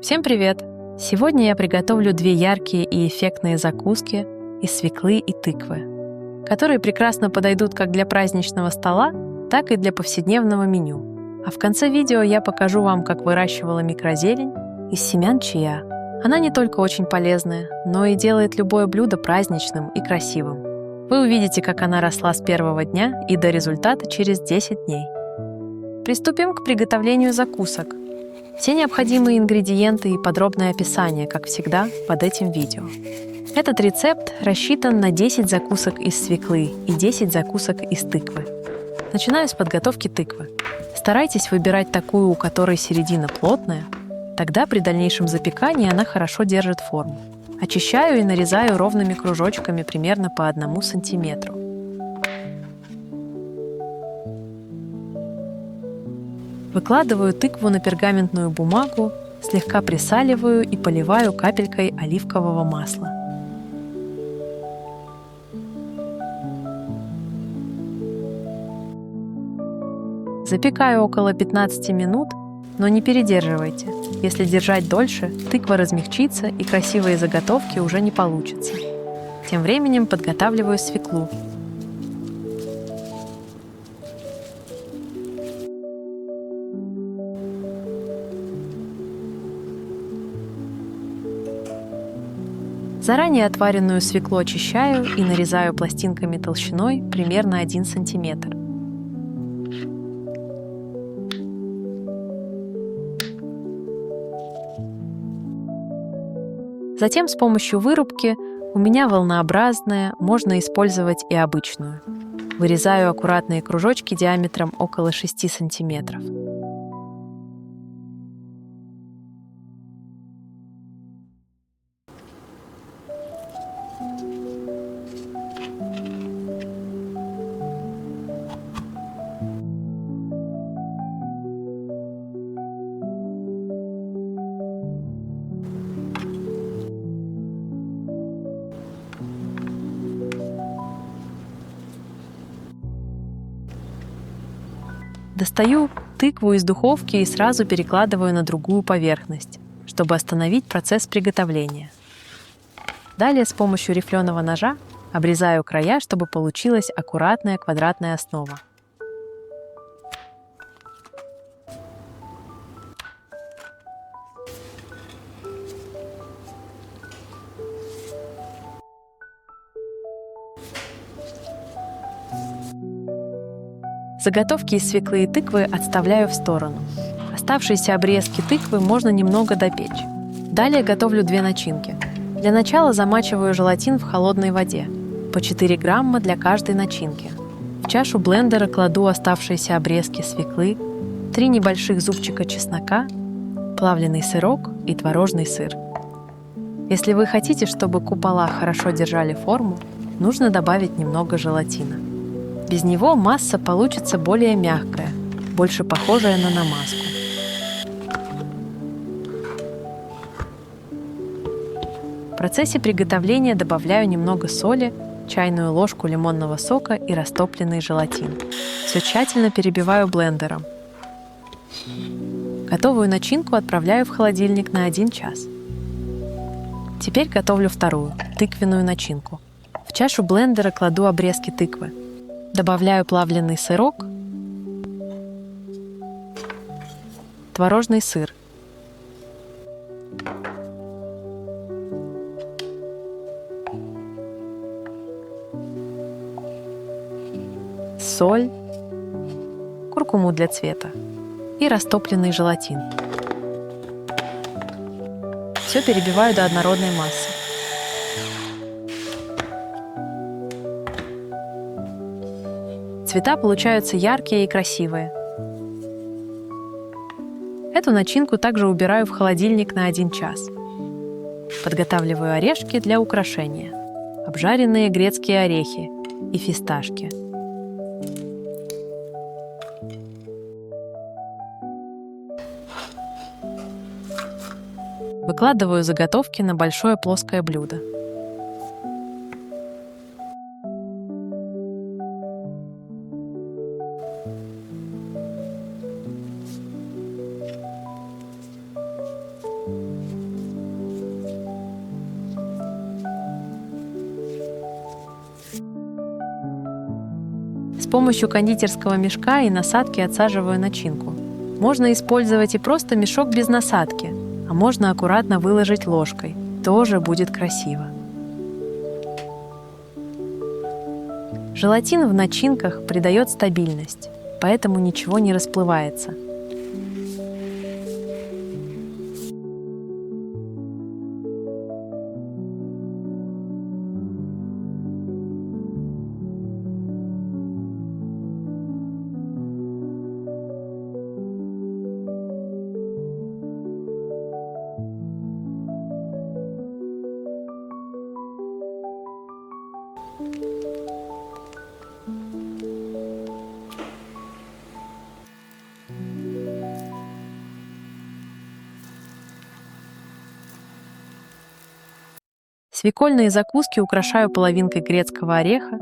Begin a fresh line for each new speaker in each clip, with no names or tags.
Всем привет! Сегодня я приготовлю две яркие и эффектные закуски из свеклы и тыквы, которые прекрасно подойдут как для праздничного стола, так и для повседневного меню. А в конце видео я покажу вам, как выращивала микрозелень из семян чиа. Она не только очень полезная, но и делает любое блюдо праздничным и красивым. Вы увидите, как она росла с первого дня и до результата через 10 дней. Приступим к приготовлению закусок. Все необходимые ингредиенты и подробное описание, как всегда, под этим видео. Этот рецепт рассчитан на 10 закусок из свеклы и 10 закусок из тыквы. Начинаю с подготовки тыквы. Старайтесь выбирать такую, у которой середина плотная, тогда при дальнейшем запекании она хорошо держит форму. Очищаю и нарезаю ровными кружочками примерно по 1 сантиметру. Выкладываю тыкву на пергаментную бумагу, слегка присаливаю и поливаю капелькой оливкового масла. Запекаю около 15 минут, но не передерживайте. Если держать дольше, тыква размягчится и красивые заготовки уже не получатся. Тем временем подготавливаю свеклу. Заранее отваренную свеклу очищаю и нарезаю пластинками толщиной примерно 1 сантиметр. Затем с помощью вырубки, у меня волнообразная, можно использовать и обычную. Вырезаю аккуратные кружочки диаметром около 6 сантиметров. Достаю тыкву из духовки и сразу перекладываю на другую поверхность, чтобы остановить процесс приготовления. Далее с помощью рифленого ножа обрезаю края, чтобы получилась аккуратная квадратная основа. Заготовки из свеклы и тыквы отставляю в сторону. Оставшиеся обрезки тыквы можно немного допечь. Далее готовлю две начинки. Для начала замачиваю желатин в холодной воде, по 4 грамма для каждой начинки. В чашу блендера кладу оставшиеся обрезки свеклы, 3 небольших зубчика чеснока, плавленый сырок и творожный сыр. Если вы хотите, чтобы купола хорошо держали форму, нужно добавить немного желатина. Без него масса получится более мягкая, больше похожая на намазку. В процессе приготовления добавляю немного соли, чайную ложку лимонного сока и растопленный желатин. Все тщательно перебиваю блендером. Готовую начинку отправляю в холодильник на 1 час. Теперь готовлю вторую, тыквенную начинку. В чашу блендера кладу обрезки тыквы. Добавляю плавленый сырок, творожный сыр, соль, куркуму для цвета и растопленный желатин. Все перебиваю до однородной массы. Цвета получаются яркие и красивые. Эту начинку также убираю в холодильник на 1 час. Подготавливаю орешки для украшения. Обжаренные грецкие орехи и фисташки. Выкладываю заготовки на большое плоское блюдо. помощью кондитерского мешка и насадки отсаживаю начинку. Можно использовать и просто мешок без насадки, а можно аккуратно выложить ложкой. Тоже будет красиво. Желатин в начинках придает стабильность, поэтому ничего не расплывается. Свекольные закуски украшаю половинкой грецкого ореха,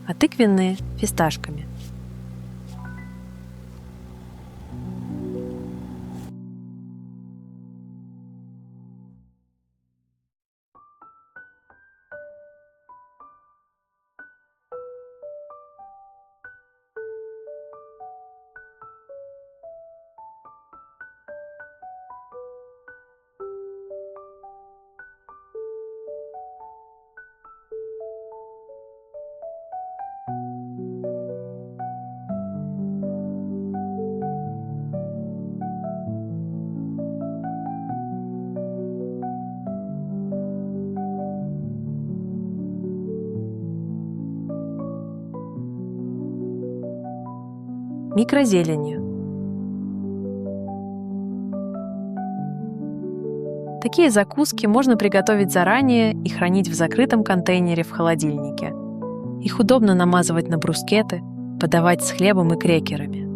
а тыквенные — фисташками. Микрозеленью. Такие закуски можно приготовить заранее и хранить в закрытом контейнере в холодильнике. Их удобно намазывать на брускеты, подавать с хлебом и крекерами.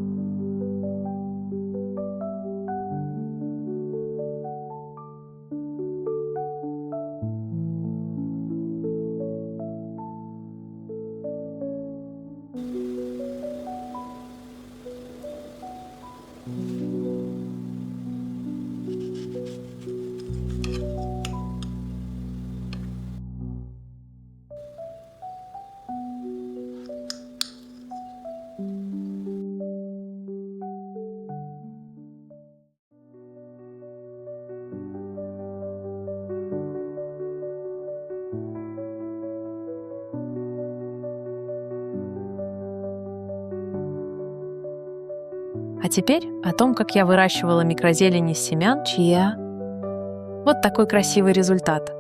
А теперь о том, как я выращивала микрозелень из семян чиа. Вот такой красивый результат.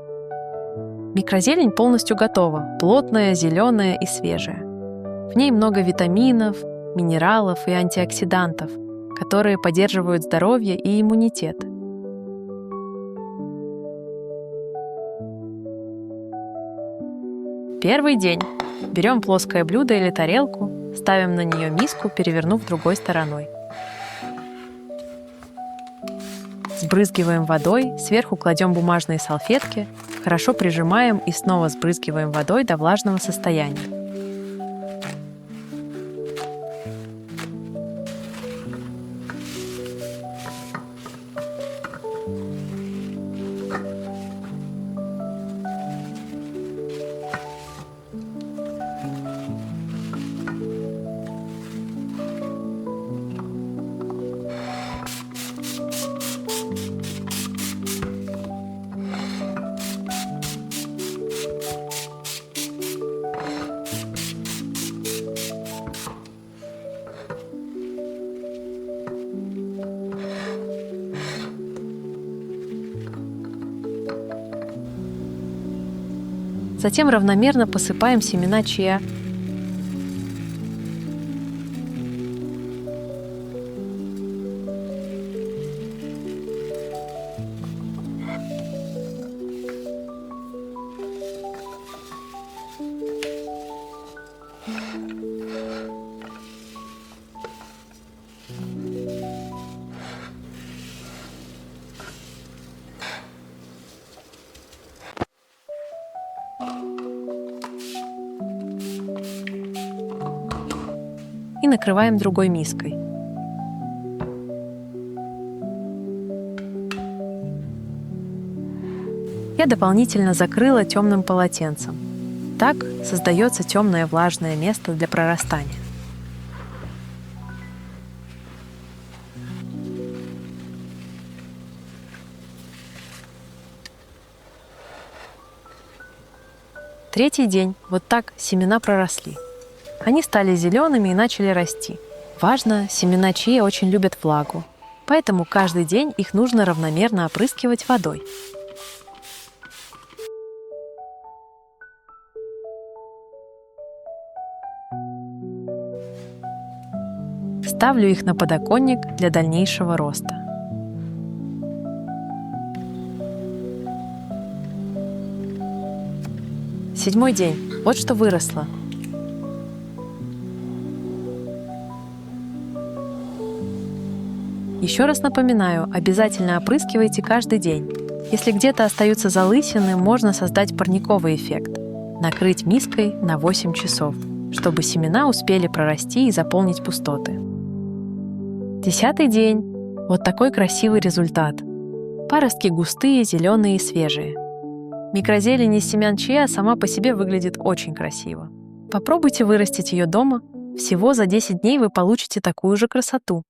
Микрозелень полностью готова, плотная, зеленая и свежая. В ней много витаминов, минералов и антиоксидантов, которые поддерживают здоровье и иммунитет. Первый день. Берем плоское блюдо или тарелку, ставим на нее миску, перевернув другой стороной. Сбрызгиваем водой, сверху кладем бумажные салфетки, хорошо прижимаем и снова сбрызгиваем водой до влажного состояния. Затем равномерно посыпаем семена чиа. накрываем другой миской. Я дополнительно закрыла темным полотенцем. Так создается темное влажное место для прорастания. Третий день. Вот так семена проросли. Они стали зелеными и начали расти. Важно, семена чиа очень любят влагу, поэтому каждый день их нужно равномерно опрыскивать водой. Ставлю их на подоконник для дальнейшего роста. Седьмой день. Вот что выросло. Еще раз напоминаю, обязательно опрыскивайте каждый день. Если где-то остаются залысины, можно создать парниковый эффект. Накрыть миской на 8 часов, чтобы семена успели прорасти и заполнить пустоты. 10-й день. Вот такой красивый результат. Паростки густые, зеленые и свежие. Микрозелень из семян чиа сама по себе выглядит очень красиво. Попробуйте вырастить ее дома. Всего за 10 дней вы получите такую же красоту.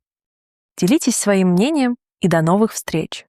Делитесь своим мнением и до новых встреч!